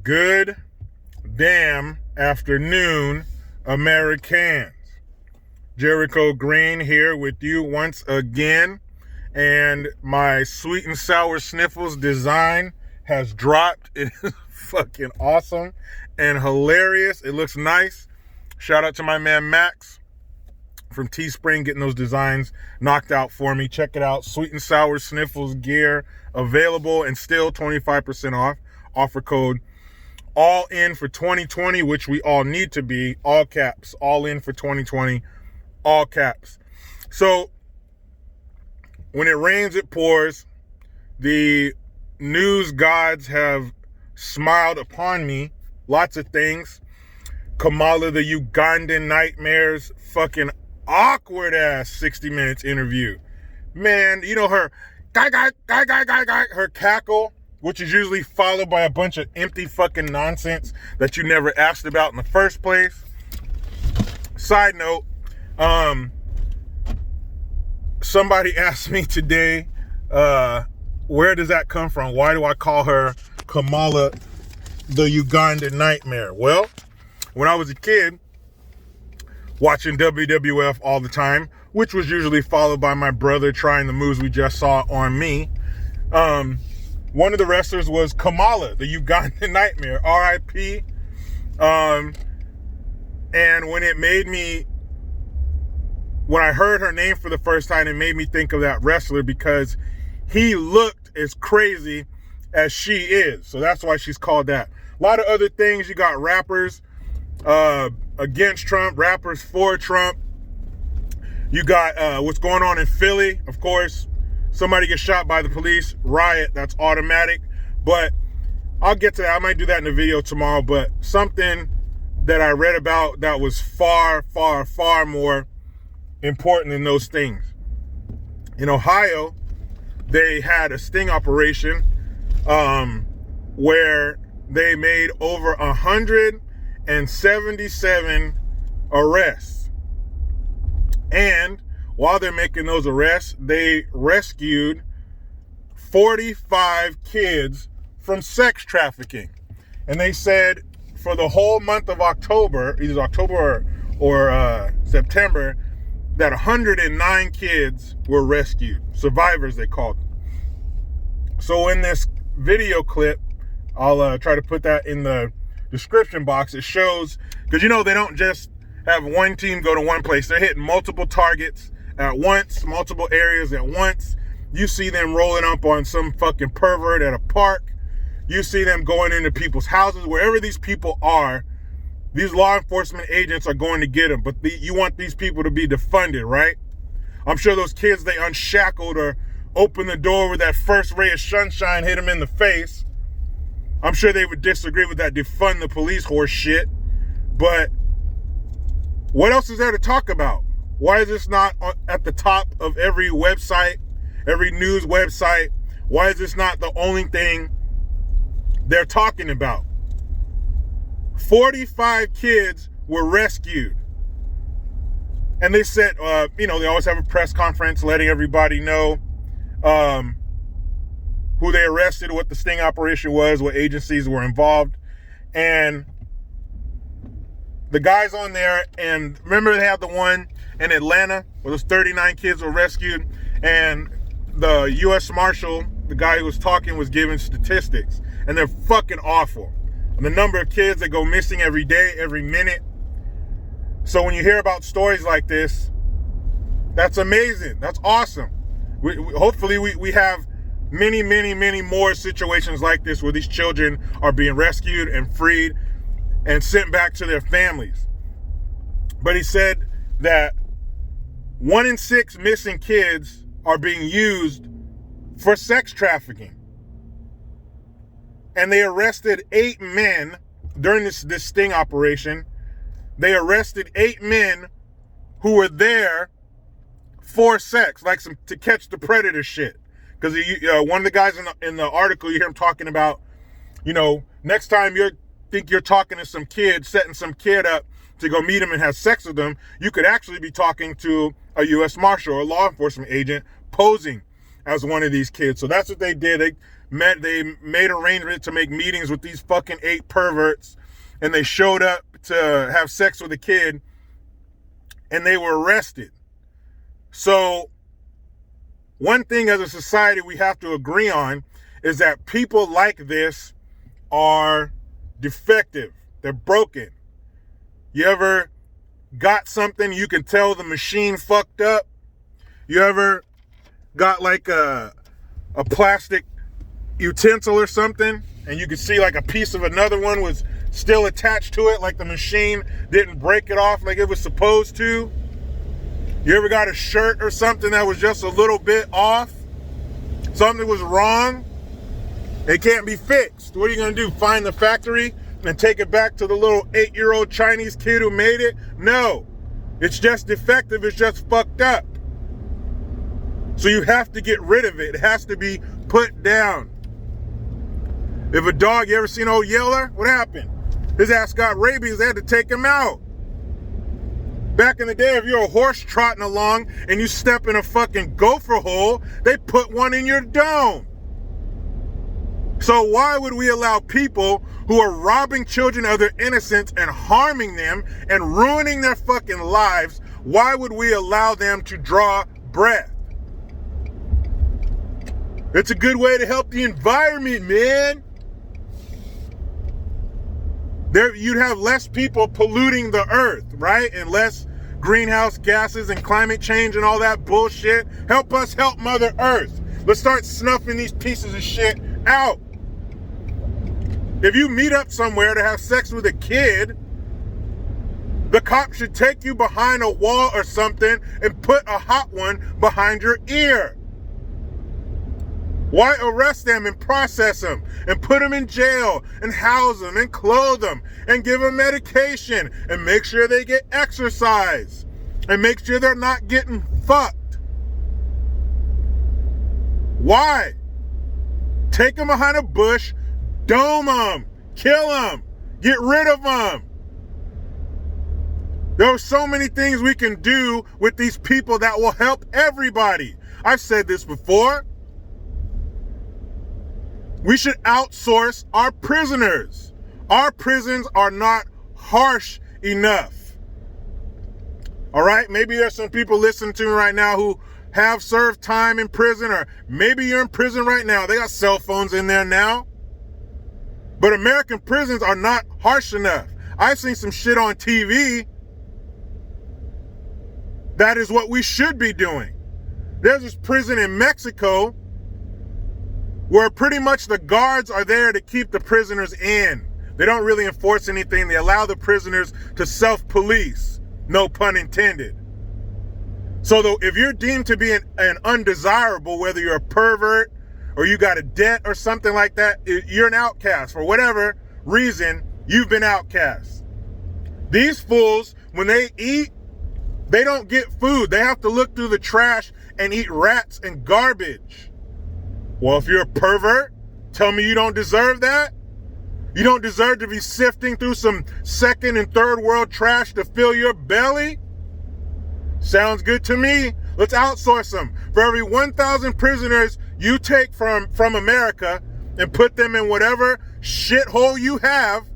Good damn afternoon, Americans. Jericho Green here with you once again, and my sweet and sour sniffles design has dropped. It is fucking awesome and hilarious. It looks nice. Shout out to my man Max from Teespring getting those designs knocked out for me. Check it out. Sweet and sour sniffles gear available and still 25% off. Offer code all in for 2020, which we all need to be. All caps. All in for 2020. All caps. So when it rains, it pours. The news gods have smiled upon me. Lots of things. Kamala, the Ugandan nightmares, fucking awkward ass 60 Minutes interview. Man, you know her her cackle, which is usually followed by a bunch of empty fucking nonsense that you never asked about in the first place. Side note, somebody asked me today, where does that come from? Why do I call her Kamala the Ugandan nightmare? Well, when I was a kid, watching WWF all the time, which was usually followed by my brother trying the moves we just saw on me, one of the wrestlers was Kamala, the Ugandan nightmare, R.I.P. And when I heard her name for the first time, it made me think of that wrestler because he looked as crazy as she is. So that's why she's called that. A lot of other things. You got rappers against Trump, rappers for Trump. You got what's going on in Philly, of course. Somebody gets shot by the police, riot, that's automatic. But I'll get to that. I might do that in a video tomorrow. But something that I read about that was far, far, far more important than those things. In Ohio, they had a sting operation where they made over 177 arrests. And while they're making those arrests, they rescued 45 kids from sex trafficking. And they said for the whole month of October, either October or September, that 109 kids were rescued. Survivors, they called them. So in this video clip, I'll try to put that in the description box. It shows, because you know they don't just have one team go to one place. They're hitting multiple targets at once, multiple areas at once. You see them rolling up on some fucking pervert at a park. You see them going into people's houses. Wherever these people are, these law enforcement agents are going to get them. But you want these people to be defunded, right? I'm sure those kids they unshackled or opened the door with that first ray of sunshine hit them in the face. I'm sure they would disagree with that defund the police horse shit. But what else is there to talk about? Why is this not at the top of every website, every news website? Why is this not the only thing they're talking about? 45 kids were rescued. And they said, they always have a press conference letting everybody know who they arrested, what the sting operation was, what agencies were involved. And the guys on there, and remember they had the one in Atlanta where those 39 kids were rescued, and the U.S. Marshal, the guy who was talking, was giving statistics, and they're fucking awful. And the number of kids that go missing every day, every minute. So when you hear about stories like this, that's amazing. That's awesome. Hopefully we have many, many, many more situations like this where these children are being rescued and freed and sent back to their families. But he said that 1 in 6 missing kids are being used for sex trafficking. And they arrested 8 men during this sting operation. They arrested 8 men who were there for sex, like to catch the predator shit. Because one of the guys in the article, you hear him talking about, next time you think you're talking to some kid, setting some kid up to go meet him and have sex with them, you could actually be talking to a U.S. Marshal or a law enforcement agent posing as one of these kids. So that's what they did. They they made arrangements to make meetings with these fucking 8 perverts, and they showed up to have sex with a kid, and they were arrested. So one thing as a society we have to agree on is that people like this are defective. They're broken. You ever got something you can tell the machine fucked up? You ever got like a plastic utensil or something, and you could see like a piece of another one was still attached to it, like the machine didn't break it off like it was supposed to? You ever got a shirt or something that was just a little bit off? Something was wrong? It can't be fixed. What are you gonna do? Find the factory and take it back to the little 8-year-old Chinese kid who made it? No. It's just defective. It's just fucked up. So you have to get rid of it. It has to be put down. If a dog, you ever seen Old Yeller? What happened? His ass got rabies. They had to take him out. Back in the day, if you're a horse trotting along and you step in a fucking gopher hole, they put one in your dome. So why would we allow people who are robbing children of their innocence and harming them and ruining their fucking lives, why would we allow them to draw breath? It's a good way to help the environment, man. You'd have less people polluting the earth, right? And less greenhouse gases and climate change and all that bullshit. Help us help Mother Earth. Let's start snuffing these pieces of shit out. If you meet up somewhere to have sex with a kid, the cop should take you behind a wall or something and put a hot one behind your ear. Why arrest them and process them and put them in jail and house them and clothe them and give them medication and make sure they get exercise and make sure they're not getting fucked? Why? Take them behind a bush, dome them, kill them, get rid of them. There are so many things we can do with these people that will help everybody. I've said this before. We should outsource our prisoners. Our prisons are not harsh enough. All right? Maybe there's some people listening to me right now who have served time in prison, or maybe you're in prison right now. They got cell phones in there now. But American prisons are not harsh enough. I've seen some shit on TV. That is what we should be doing. There's this prison in Mexico where pretty much the guards are there to keep the prisoners in. They don't really enforce anything. They allow the prisoners to self-police. No pun intended. So though, if you're deemed to be an undesirable, whether you're a pervert or you got a debt or something like that, you're an outcast. For whatever reason, you've been outcast. These fools, when they eat, they don't get food. They have to look through the trash and eat rats and garbage. Well, if you're a pervert, tell me you don't deserve that? You don't deserve to be sifting through some second and third world trash to fill your belly? Sounds good to me. Let's outsource them. For every 1,000 prisoners you take from America and put them in whatever shithole you have,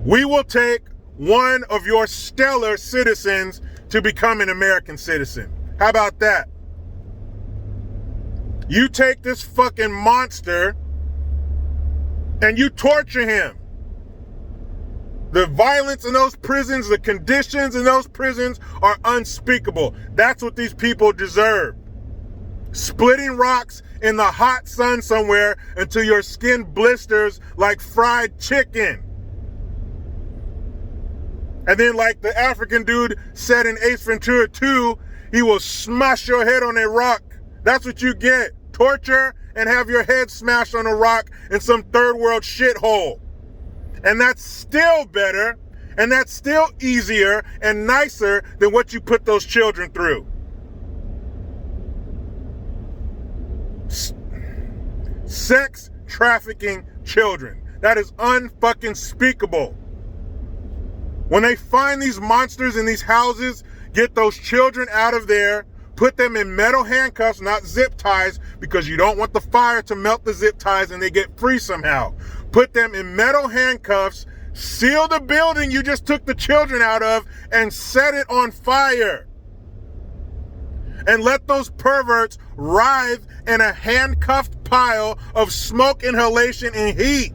we will take one of your stellar citizens to become an American citizen. How about that? You take this fucking monster and you torture him. The violence in those prisons, the conditions in those prisons are unspeakable. That's what these people deserve. Splitting rocks in the hot sun somewhere until your skin blisters like fried chicken. And then, like the African dude said in Ace Ventura 2, he will smash your head on a rock. That's what you get. Torture and have your head smashed on a rock in some third world shithole. And that's still better, and that's still easier and nicer than what you put those children through. Sex trafficking children. That is unfucking speakable. When they find these monsters in these houses, get those children out of there, Put them in metal handcuffs, not zip ties, because you don't want the fire to melt the zip ties and they get free somehow. Put them in metal handcuffs, seal the building you just took the children out of, and set it on fire. And let those perverts writhe in a handcuffed pile of smoke inhalation and heat.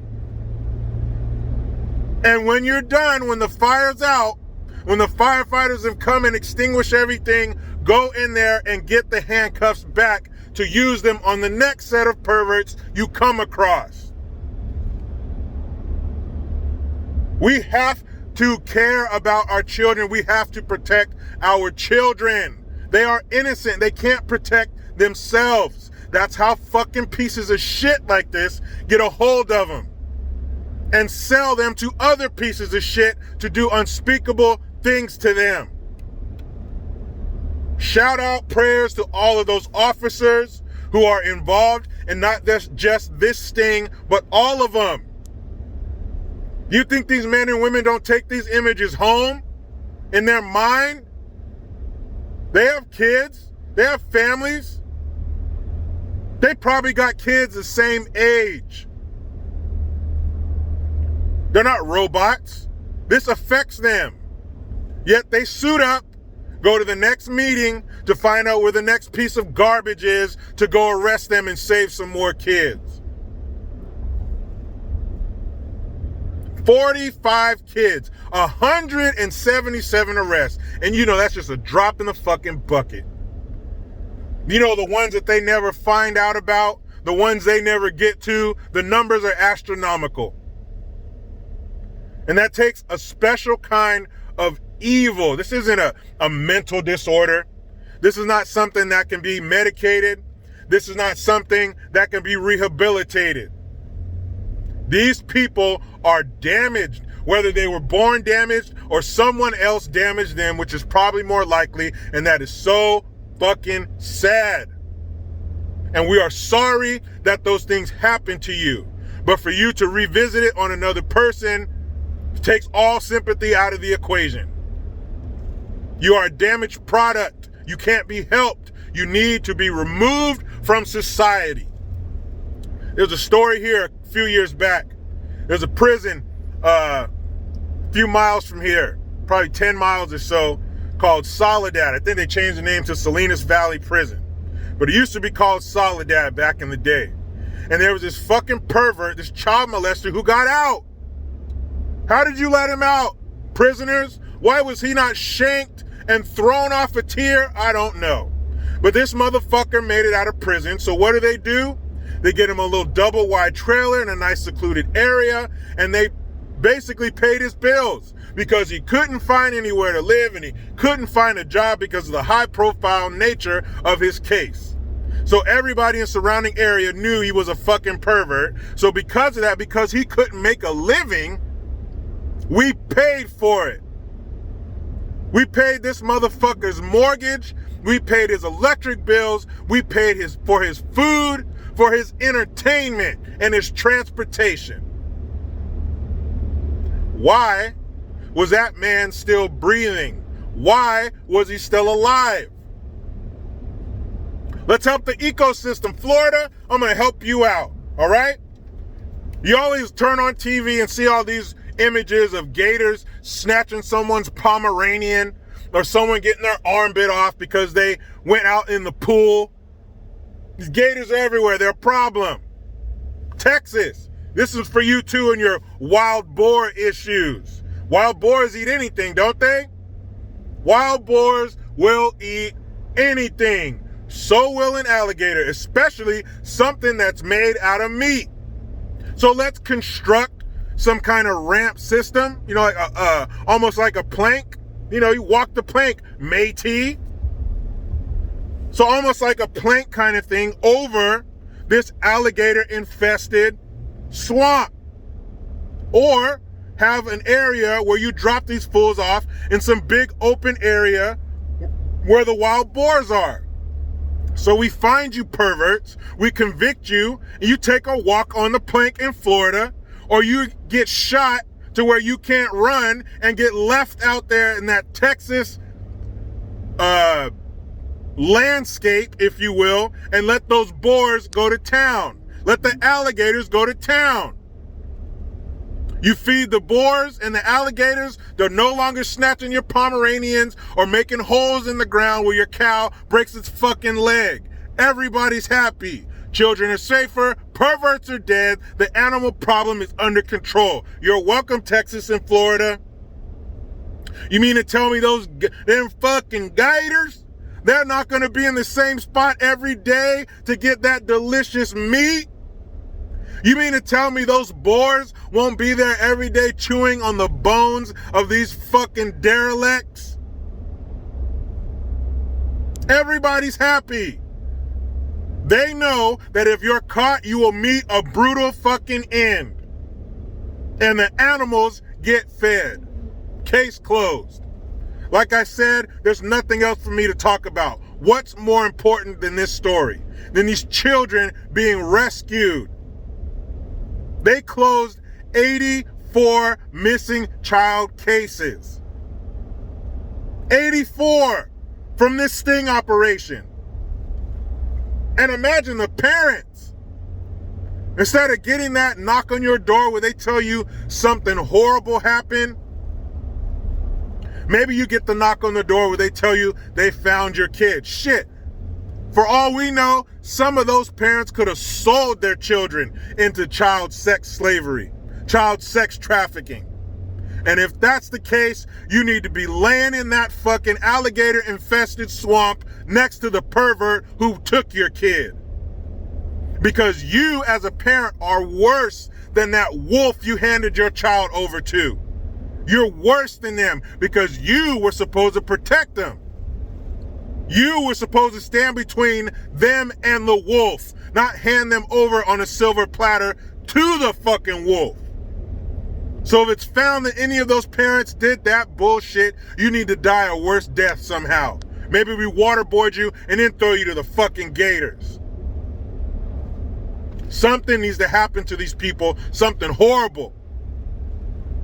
And when you're done, when the fire's out, when the firefighters have come and extinguish everything, go in there and get the handcuffs back to use them on the next set of perverts you come across. We have to care about our children. We have to protect our children. They are innocent. They can't protect themselves. That's how fucking pieces of shit like this get a hold of them and sell them to other pieces of shit to do unspeakable things to them. Shout out prayers to all of those officers who are involved in not just this sting, but all of them. You think these men and women don't take these images home in their mind? They have kids. They have families. They probably got kids the same age. They're not robots. This affects them. Yet they suit up, go to the next meeting to find out where the next piece of garbage is to go arrest them and save some more kids. 45 kids, 177 arrests. And you know that's just a drop in the fucking bucket. You know, the ones that they never find out about, the ones they never get to, the numbers are astronomical. And that takes a special kind of evil. This isn't a mental disorder. This is not something that can be medicated. This is not something that can be rehabilitated. These people are damaged, whether they were born damaged or someone else damaged them, which is probably more likely, and that is so fucking sad. And we are sorry that those things happen to you. But for you to revisit it on another person takes all sympathy out of the equation. You are a damaged product. You can't be helped. You need to be removed from society. There's a story here a few years back. There's a prison a few miles from here, probably 10 miles or so, called Soledad. I think they changed the name to Salinas Valley Prison. But it used to be called Soledad back in the day. And there was this fucking pervert, this child molester who got out. How did you let him out, prisoners? Why was he not shanked and thrown off a tier? I don't know. But this motherfucker made it out of prison. So what do? They get him a little double wide trailer in a nice secluded area, and they basically paid his bills because he couldn't find anywhere to live and he couldn't find a job because of the high profile nature of his case. So everybody in the surrounding area knew he was a fucking pervert. So because of that, because he couldn't make a living, we paid for it. We paid this motherfucker's mortgage. We paid his electric bills. We paid for his food, for his entertainment, and his transportation. Why was that man still breathing? Why was he still alive? Let's help the ecosystem. Florida, I'm going to help you out, all right? You always turn on TV and see all these images of gators snatching someone's Pomeranian or someone getting their arm bit off because they went out in the pool. These gators are everywhere. They're a problem. Texas, this is for you too and your wild boar issues. Wild boars eat anything, don't they? Wild boars will eat anything. So will an alligator, especially something that's made out of meat. So let's construct some kind of ramp system, you know, like almost like a plank. You know, you walk the plank, matey. So almost like a plank kind of thing over this alligator-infested swamp. Or have an area where you drop these fools off in some big open area where the wild boars are. So we find you perverts, we convict you, and you take a walk on the plank in Florida, or you get shot to where you can't run and get left out there in that Texas landscape, if you will, and let those boars go to town. Let the alligators go to town. You feed the boars and the alligators, they're no longer snatching your Pomeranians or making holes in the ground where your cow breaks its fucking leg. Everybody's happy. Children are safer, perverts are dead, the animal problem is under control. You're welcome, Texas and Florida. You mean to tell me them fucking gators, they're not going to be in the same spot every day to get that delicious meat? You mean to tell me those boars won't be there every day chewing on the bones of these fucking derelicts? Everybody's happy. They know that if you're caught, you will meet a brutal fucking end. And the animals get fed. Case closed. Like I said, there's nothing else for me to talk about. What's more important than this story? Than these children being rescued? They closed 84 missing child cases. 84 from this sting operation. And imagine the parents. Instead of getting that knock on your door where they tell you something horrible happened, maybe you get the knock on the door where they tell you they found your kid. Shit. For all we know, some of those parents could have sold their children into child sex slavery, child sex trafficking. And if that's the case, you need to be laying in that fucking alligator-infested swamp next to the pervert who took your kid. Because you, as a parent, are worse than that wolf you handed your child over to. You're worse than them because you were supposed to protect them. You were supposed to stand between them and the wolf, not hand them over on a silver platter to the fucking wolf. So if it's found that any of those parents did that bullshit, you need to die a worse death somehow. Maybe we waterboard you and then throw you to the fucking gators. Something needs to happen to these people, something horrible.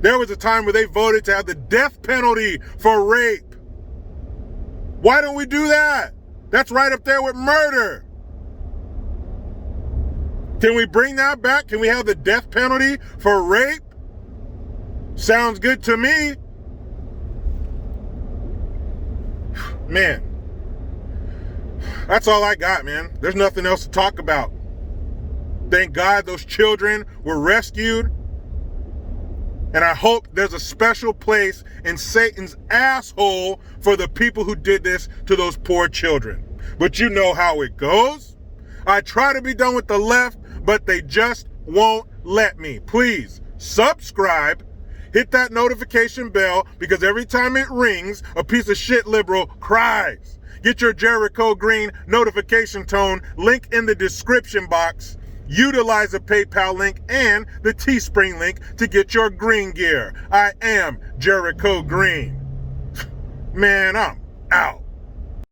There was a time where they voted to have the death penalty for rape. Why don't we do that? That's right up there with murder. Can we bring that back? Can we have the death penalty for rape? Sounds good to me. Man, that's all I got, man. There's nothing else to talk about. Thank God those children were rescued. And I hope there's a special place in Satan's asshole for the people who did this to those poor children. But you know how it goes. I try to be done with the left, but they just won't let me. Please subscribe, hit that notification bell, because every time it rings, a piece of shit liberal cries. Get your Jericho Green notification tone, link in the description box. Utilize the PayPal link and the Teespring link to get your green gear. I am Jericho Green. Man, I'm out.